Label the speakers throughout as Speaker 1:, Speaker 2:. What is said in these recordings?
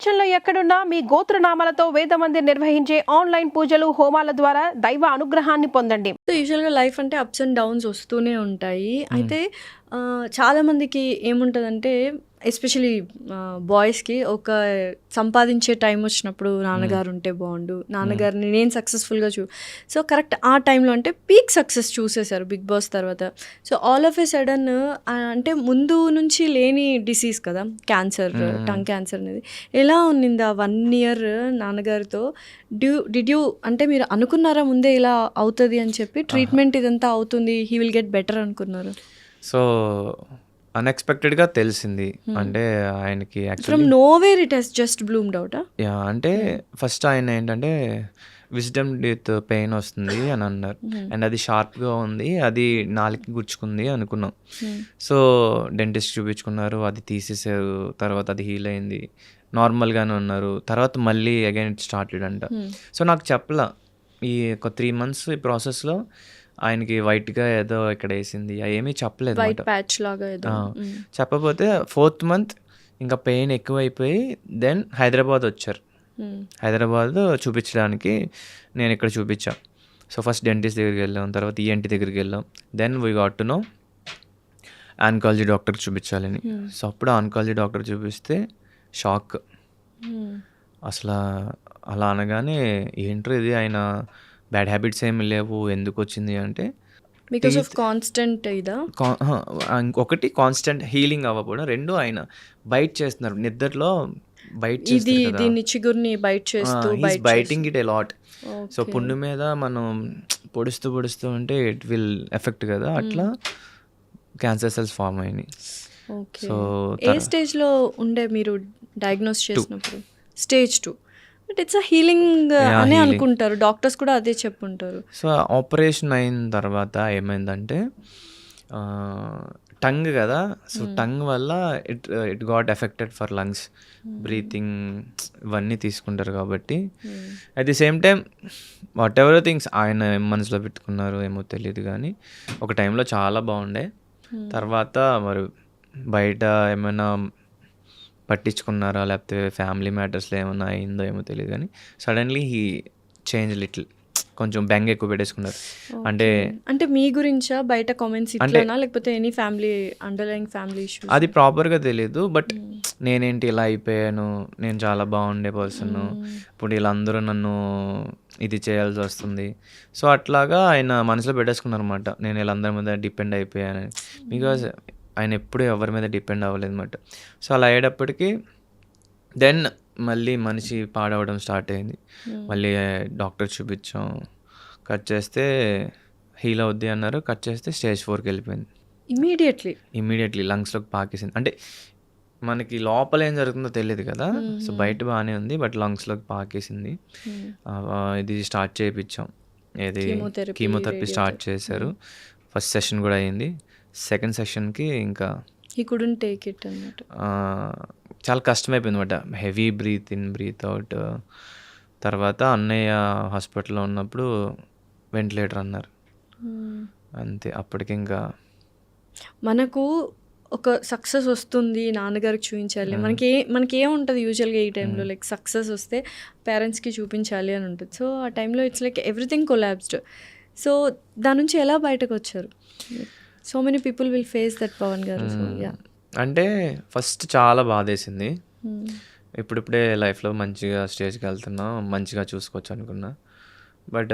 Speaker 1: ప్రపంచంలో ఎక్కడున్నా మీ గోత్రనామాలతో వేదమందిర్ నిర్వహించే ఆన్లైన్ పూజలు హోమాల ద్వారా దైవ అనుగ్రహాన్ని పొందండి.
Speaker 2: సో యూజువల్గా లైఫ్ అంటే అప్స్ అండ్ డౌన్స్ వస్తూనే ఉంటాయి. అయితే చాలామందికి ఏముంటుందంటే ఎస్పెషలీ బాయ్స్కి ఒక సంపాదించే టైం వచ్చినప్పుడు నాన్నగారు ఉంటే బాగుండు, నాన్నగారిని నేను సక్సెస్ఫుల్గా సో కరెక్ట్ ఆ టైంలో అంటే పీక్ సక్సెస్ చూసేశారు బిగ్ బాస్ తర్వాత. So all of a sudden అంటే ముందు నుంచి లేని డిసీజ్ కదా క్యాన్సర్, టంగ్ క్యాన్సర్ అనేది. ఎలా ఉన్నింది ఆ 1 year నాన్నగారితో? డిడ్ యూ అంటే మీరు అనుకున్నారా ముందే ఇలా అవుతుంది అని చెప్పి, ట్రీట్మెంట్ ఇదంతా అవుతుంది, హీ విల్ గెట్ బెటర్ అనుకున్నారు?
Speaker 3: సో అన్ఎక్స్పెక్టెడ్గా తెలిసింది. అంటే ఆయనకి
Speaker 2: from
Speaker 3: actually
Speaker 2: nowhere it he's just bloomed అవుటా?
Speaker 3: యా అంటే ఫస్ట్ ఆయన ఏంటంటే విజ్డమ్ టీత్ పెయిన్ వస్తుంది అని అన్నారు. అండ్ అది షార్ప్గా ఉంది, అది నాలుగుకి గుచ్చుకుంది అనుకున్నాం. సో డెంటిస్ట్ చూపించుకున్నారు, అది తీసేసారు. తర్వాత అది హీల్ అయింది, నార్మల్గానే ఉన్నారు. తర్వాత మళ్ళీ అగైన్ ఇట్ స్టార్టెడ్ అంట. సో నాకు చెప్పలా ఈ ఒక 3 months ఈ ప్రాసెస్లో ఆయనకి వైట్గా ఏదో ఇక్కడ వేసింది, ఏమీ చెప్పలేదు
Speaker 2: వైట్
Speaker 3: అనమాట.
Speaker 2: ప్యాచ్ లాగా ఏదో.
Speaker 3: చెప్పకపోతే 4th month ఇంకా పెయిన్ ఎక్కువైపోయి దెన్ హైదరాబాద్ వచ్చారు. హైదరాబాద్ చూపించడానికి నేను ఇక్కడ చూపించా. సో ఫస్ట్ డెంటిస్ట్ దగ్గరికి వెళ్ళాం, తర్వాత ఈఎన్టీ దగ్గరికి వెళ్ళాం. Then we got to know oncology డాక్టర్కి చూపించాలని. సో అప్పుడు ఆన్కాలజీ డాక్టర్ చూపిస్తే షాక్. అసలు అలా అనగానే ఏంట్రా ఇది, ఆయన బ్యాడ్ హ్యాబిట్స్ ఏమి లేవు, ఎందుకు వచ్చింది అంటే
Speaker 2: బికాస్ ఆఫ్ కాన్స్టెంట్ ఇదా?
Speaker 3: ఒకటి కాన్స్టెంట్ హీలింగ్ అవ్వకపోవడం, 2 ఆయన బైట్ చేస్తున్నారు నిద్రలో, బైట్
Speaker 2: ఇది
Speaker 3: చేస్తారు కదా,
Speaker 2: దీన్ని చిగుర్ని బైట్ చేస్తూ
Speaker 3: biting it a lot. So పుండు మీద మనం పొడుస్తూ ఉంటే ఇట్ విల్ ఎఫెక్ట్ కదా, అట్లా క్యాన్సర్ సెల్స్ ఫామ్ అయినాయి.
Speaker 2: ఓకే.
Speaker 3: సో
Speaker 2: ఏ స్టేజ్లో ఉండే మీరు డయాగ్నోస్ చేసినప్పుడు? Stage 2. But it's a healing అనే అనుకుంటారు, డాక్టర్స్ కూడా అదే చెప్పుంటారు.
Speaker 3: సో ఆపరేషన్ అయిన తర్వాత ఏమైందంటే టంగ్ కదా, సో టంగ్ వల్ల it got affected for lungs, breathing ఇవన్నీ తీసుకుంటారు కాబట్టి. At the same time what ever things ఆయన మనసులో పెట్టుకున్నారు ఏమో తెలియదు, కానీ ఒక టైంలో చాలా బాగుండే. తర్వాత మరి బయట ఏమైనా పట్టించుకున్నారా, లేకపోతే ఫ్యామిలీ మ్యాటర్స్లో ఏమైనా అయిందో ఏమో తెలియదు, కానీ సడన్లీ హీ చేంజ్ లిటిల్, కొంచెం బెంగ ఎక్కువ పెట్టేసుకున్నారు.
Speaker 2: అంటే మీ గురించా బయట కామెంట్స్ ఇట్లానా, లేకపోతే any family underlying family issues?
Speaker 3: అది ప్రాపర్గా తెలియదు, బట్ నేనేంటి ఇలా అయిపోయాను, నేను చాలా బాగుండే పర్సన్, ఇప్పుడు వీళ్ళందరూ నన్ను ఇది చేయాల్సి వస్తుంది. సో అట్లాగా ఆయన మనసులో పెట్టేసుకున్నారు అనమాట, నేను వీళ్ళందరి మీద డిపెండ్ అయిపోయాను. బికాజ్ ఆయన ఎప్పుడూ ఎవరి మీద డిపెండ్ అవ్వలేదు అనమాట. సో అలా అయ్యేటప్పటికి దెన్ మళ్ళీ మనిషి పాడవడం స్టార్ట్ అయింది. మళ్ళీ డాక్టర్ చూపించాం, కట్ చేస్తే హీల్ అవుద్ది అన్నారు. కట్ చేస్తే Stage 4కి వెళ్ళిపోయింది. ఇమీడియట్లీ లంగ్స్లోకి పాకేసింది. అంటే మనకి లోపల ఏం జరుగుతుందో తెలియదు కదా, సో బయట బాగానే ఉంది, బట్ లంగ్స్లోకి పాకేసింది. ఇది స్టార్ట్ చేయించాం, ఏది కీమోథెరపీ స్టార్ట్ చేశారు. ఫస్ట్ సెషన్ కూడా అయింది. సెకండ్ సెషన్కి ఇంకా
Speaker 2: he couldn't take it అన్నమాట.
Speaker 3: చాలా కష్టమైపోయింది అనమాట, heavy breathe in breathe out. తర్వాత అన్నయ్య హాస్పిటల్లో ఉన్నప్పుడు వెంటిలేటర్ అన్నారు, అంతే. అప్పటికి ఇంకా
Speaker 2: మనకు ఒక సక్సెస్ వస్తుంది, నాన్నగారికి చూపించాలి, మనకి ఏముంటుంది యూజువల్గా ఈ టైంలో, లైక్ సక్సెస్ వస్తే పేరెంట్స్కి చూపించాలి అని ఉంటుంది. సో ఆ టైంలో it's like everything collapsed. So దాని నుంచి ఎలా బయటకు వచ్చారు? So many people will face that, Pawan గారు. సో యా,
Speaker 3: అంటే ఫస్ట్ చాలా బాధేసింది. ఇప్పుడిప్పుడే లైఫ్లో మంచిగా స్టేజ్కి వెళ్తున్నా, మంచిగా చూసుకోవచ్చు అనుకున్నా. బట్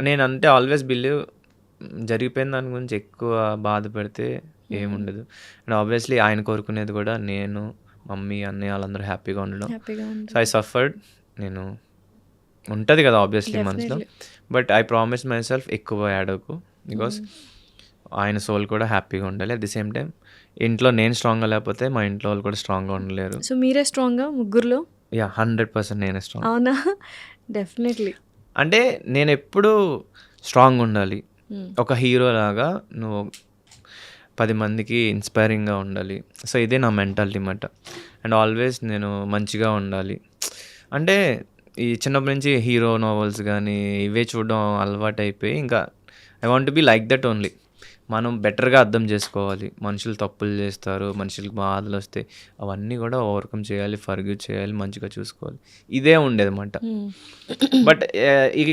Speaker 3: నేనంటే ఆల్వేస్ బిలీవ్ జరిగిపోయిన దాని గురించి ఎక్కువ బాధపడితే ఏముండదు. అండ్ ఆబ్వియస్లీ ఆయన కోరుకునేది కూడా నేను, మమ్మీ, అన్నయ్య వాళ్ళందరూ హ్యాపీగా ఉండడం. So I suffered. నేను ఉంటుంది కదా ఆబ్వియస్లీ మనసులో, but I promise my self ఎక్కువ యాడకు, బికాస్ ఆయన సోల్ కూడా హ్యాపీగా ఉండాలి. అట్ ది సేమ్ టైం ఇంట్లో నేను స్ట్రాంగ్గా లేకపోతే మా ఇంట్లో వాళ్ళు కూడా స్ట్రాంగ్గా ఉండలేరు.
Speaker 2: సో మీరే స్ట్రాంగ్గా ముగ్గురులో?
Speaker 3: యా, 100% నేనే స్ట్రాంగ్.
Speaker 2: అవునా? డెఫినెట్లీ.
Speaker 3: అంటే నేను ఎప్పుడు స్ట్రాంగ్ ఉండాలి, ఒక హీరో లాగా నువ్వు 10 మందికి ఇన్స్పైరింగ్గా ఉండాలి. సో ఇదే నా మెంటాలిటీ అన్నమాట. అండ్ ఆల్వేస్ నేను మంచిగా ఉండాలి. అంటే ఈ చిన్నప్పటి నుంచి హీరో నావెల్స్ కానీ ఇవే చూడడం అలవాటు అయిపోయి, ఇంకా I want be like that only. మనం బెటర్గా అర్థం చేసుకోవాలి. మనుషులు తప్పులు చేస్తారు, మనుషులకు బాధలు వస్తాయి, అవన్నీ కూడా ఓవర్కమ్ చేయాలి, ఫర్గివ్ చేయాలి, మంచిగా చూసుకోవాలి. ఇదే ఉండేదన్నమాట. బట్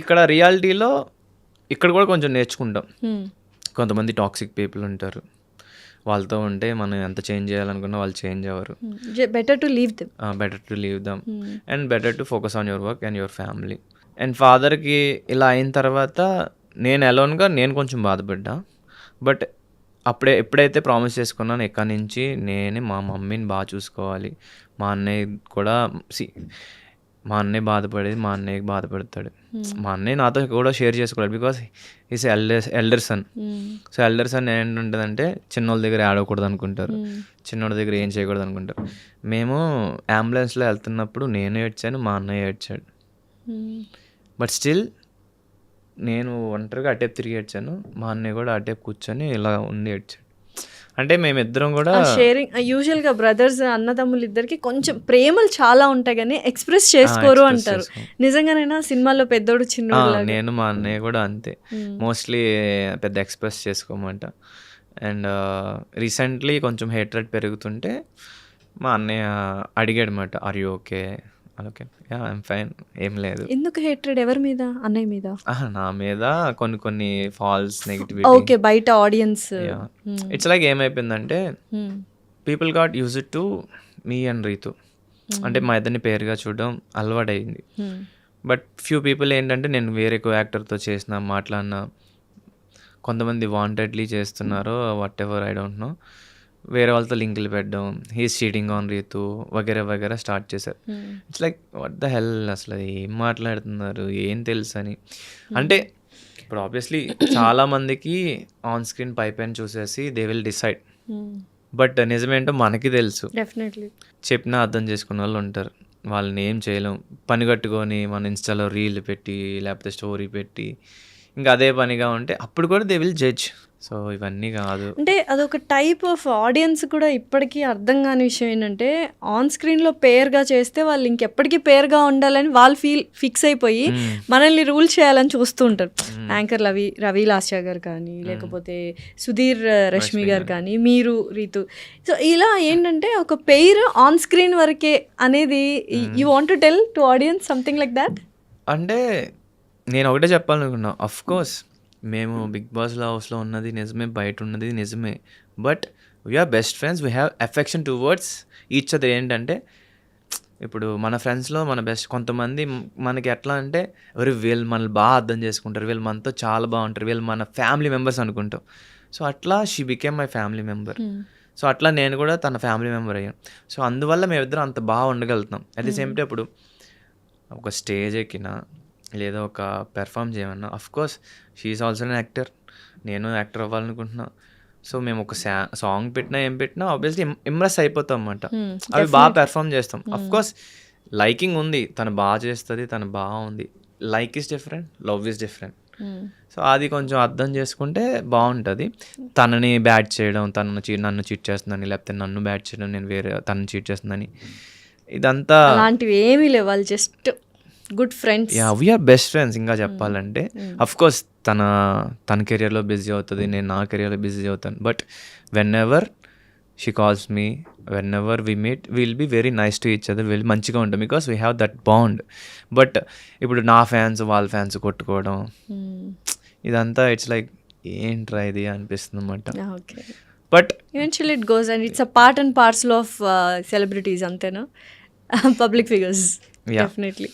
Speaker 3: ఇక్కడ రియాలిటీలో ఇక్కడ కూడా కొంచెం నేర్చుకుంటాం. కొంతమంది టాక్సిక్ పీపుల్ ఉంటారు, వాళ్ళతో ఉంటే మనం ఎంత చేంజ్ చేయాలనుకున్నా వాళ్ళు చేంజ్ అవ్వరు.
Speaker 2: Better to leave them.
Speaker 3: Better to leave them and better to focus on your work and your family. And ఫాదర్కి ఇలా అయిన తర్వాత నేను అలోన్గా నేను కొంచెం బాధపడ్డా. బట్ ఎప్పుడైతే ప్రామిస్ చేసుకున్నాను ఎక్కడి నుంచి నేనే మా మమ్మీని బాగా చూసుకోవాలి, మా అన్నయ్య కూడా మా అన్నయ్య బాధపడేది మా అన్నయ్యకి బాధపడతాడు, మా అన్నయ్య నాతో కూడా షేర్ చేసుకోవాలి, because his elder son. So elder son ఏంటుంటుందంటే చిన్నోళ్ళ దగ్గర ఆడకూడదు అనుకుంటారు, చిన్నోడి దగ్గర ఏం చేయకూడదు అనుకుంటారు. మేము అంబులెన్స్లో వెళ్తున్నప్పుడు నేను ఏడ్చాను, మా అన్నయ్య ఏడ్చాడు. బట్ స్టిల్ నేను ఒంటరిగా అటేపు తిరిగి ఏడ్చాను, మా అన్నయ్య కూడా అటేపు కూర్చొని ఇలా ఉండి ఏడ్చాడు. అంటే మేమిద్దరం కూడా
Speaker 2: షేరింగ్ యూజువల్గా బ్రదర్స్ అన్నదమ్ములు ఇద్దరికి కొంచెం ప్రేమలు చాలా ఉంటాయి కానీ ఎక్స్ప్రెస్ చేసుకోరు అంటారు. నిజంగానైనా సినిమాలో పెద్దోడు చిన్నోడు
Speaker 3: నేను మా అన్నయ్య కూడా అంతే, మోస్ట్లీ పెద్ద ఎక్స్ప్రెస్ చేసుకోమంట. అండ్ రీసెంట్లీ కొంచెం హేట్రెడ్ పెరుగుతుంటే మా అన్నయ్య అడిగాడు అనమాట, are you okay? Okay, yeah I'm fine, ఏం లేదు.
Speaker 2: ఎందుకు హేట్రెడ్? ఎవరి మీద? అన్నయ్య మీద?
Speaker 3: నా మీద కొన్ని ఫాల్స్ నెగిటివిటీ.
Speaker 2: ఓకే, బయట ఆడియన్స్.
Speaker 3: ఇట్స్ లైక్ ఏమైపోయిందంటే people got use it to me and Rithu, అంటే మా ఇద్దరిని పేరుగా చూడడం అలవాటైంది. బట్ ఫ్యూ పీపుల్ ఏంటంటే నేను వేరే కో యాక్టర్తో చేసిన మాట్లాడినా, కొంతమంది వాంటెడ్లీ చేస్తున్నారు, whatever I don't know, వేరే వాళ్ళతో లింకులు పెట్టడం, హీస్ చీటింగ్ ఆన్ రీతు వగేరా వగేరా స్టార్ట్ చేశారు. It's like what the hell, అసలు ఏం మాట్లాడుతున్నారు, ఏం తెలుసు అని. అంటే ఇప్పుడు ఆబ్వియస్లీ చాలామందికి ఆన్ స్క్రీన్ పైన చూసేసి దే విల్ డిసైడ్, బట్ నిజమేంటో మనకి తెలుసు.
Speaker 2: డెఫినెట్లీ
Speaker 3: చెప్పినా అర్థం చేసుకున్న వాళ్ళు ఉంటారు, వాళ్ళని ఏం చేయలేం. పని కట్టుకొని మన ఇన్స్టాలో రీల్ పెట్టి లేకపోతే స్టోరీ పెట్టి ఇంకా అదే పనిగా ఉంటే అప్పుడు కూడా దే విల్ జడ్జ్. సో ఇవన్నీ కాదు.
Speaker 2: అంటే అదొక టైప్ ఆఫ్ ఆడియన్స్ కూడా ఇప్పటికీ అర్థం కాని విషయం ఏంటంటే ఆన్ స్క్రీన్లో పేర్గా చేస్తే వాళ్ళు ఇంకెప్పటికీ పేర్గా ఉండాలని వాళ్ళు ఫిక్స్ అయిపోయి మనల్ని రూల్ చేయాలని చూస్తూ ఉంటారు. యాంకర్ రవి లాస్యా గారు కానీ, లేకపోతే సుధీర్ రష్మి గారు కానీ, మీరు రీతు. సో ఇలా ఏంటంటే ఒక పెయిర్ ఆన్ స్క్రీన్ వరకే అనేది you want to tell to audience something like that?
Speaker 3: అంటే నేను ఒకటే చెప్పాలనుకున్నా, అఫ్ కోర్స్ మేము బిగ్ బాస్ హౌస్లో ఉన్నది నిజమే, బయట ఉన్నది నిజమే, but we're best friends, we have affection towards each other. ఏంటంటే ఇప్పుడు మన ఫ్రెండ్స్లో మన బెస్ట్ కొంతమంది మనకి ఎట్లా అంటే వీళ్ళు మనల్ని బాగా అర్థం చేసుకుంటారు, వీళ్ళు మనతో చాలా బాగుంటారు, వీళ్ళు మన ఫ్యామిలీ మెంబర్స్ అనుకుంటాం. సో అట్లా she became my family member. So అట్లా నేను కూడా తన ఫ్యామిలీ మెంబర్ అయ్యాను. సో అందువల్ల మేమిద్దరం అంత బాగా ఉండగలుగుతాం. అట్ ది సేమ్ టైం ఇప్పుడు ఒక స్టేజ్ ఎక్కినా లేదా ఒక పెర్ఫామ్ చేయమన్నా, of course she's also an actor, నేను యాక్టర్ అవ్వాలనుకుంటున్నా. సో మేము ఒక సాంగ్ పెట్టినా ఏం పెట్టినా ఆబ్వియస్లీ ఇంప్రెస్ అయిపోతాం అన్నమాట, అవి బాగా పెర్ఫామ్ చేస్తాం. అఫ్ కోర్స్ లైకింగ్ ఉంది, తను బాగా చేస్తుంది, తను బాగుంది, like is different, love is different. So అది కొంచెం అర్థం చేసుకుంటే బాగుంటుంది. తనని బ్యాట్ చేయడం, నన్ను చీట్ చేస్తుందని, లేకపోతే నన్ను బ్యాట్ చేయడం, నేను వేరే తనని చీట్ చేస్తుందని, ఇదంతా
Speaker 2: అలాంటివి ఏమీ లేవు. వాళ్ళు just good friends.
Speaker 3: Yeah we're best friends. ఇంకా చెప్పాలంటే అఫ్ కోర్స్ తన కెరియర్లో బిజీ అవుతుంది, నేను నా కెరియర్లో బిజీ అవుతాను. But whenever she calls me, whenever we meet, will be very nice to each other, will మంచిగా ఉంటాం because we have that bond. But ఇప్పుడు నా ఫ్యాన్స్ వాళ్ళ ఫ్యాన్స్ కొట్టుకోవడం ఇదంతా ఇట్స్ లైక్ ఏంట్రా ఇది అనిపిస్తుంది అన్నమాట. But
Speaker 2: eventually it goes and it's a part and parcel of celebrities, అంతేనా? Public figures. Definitely.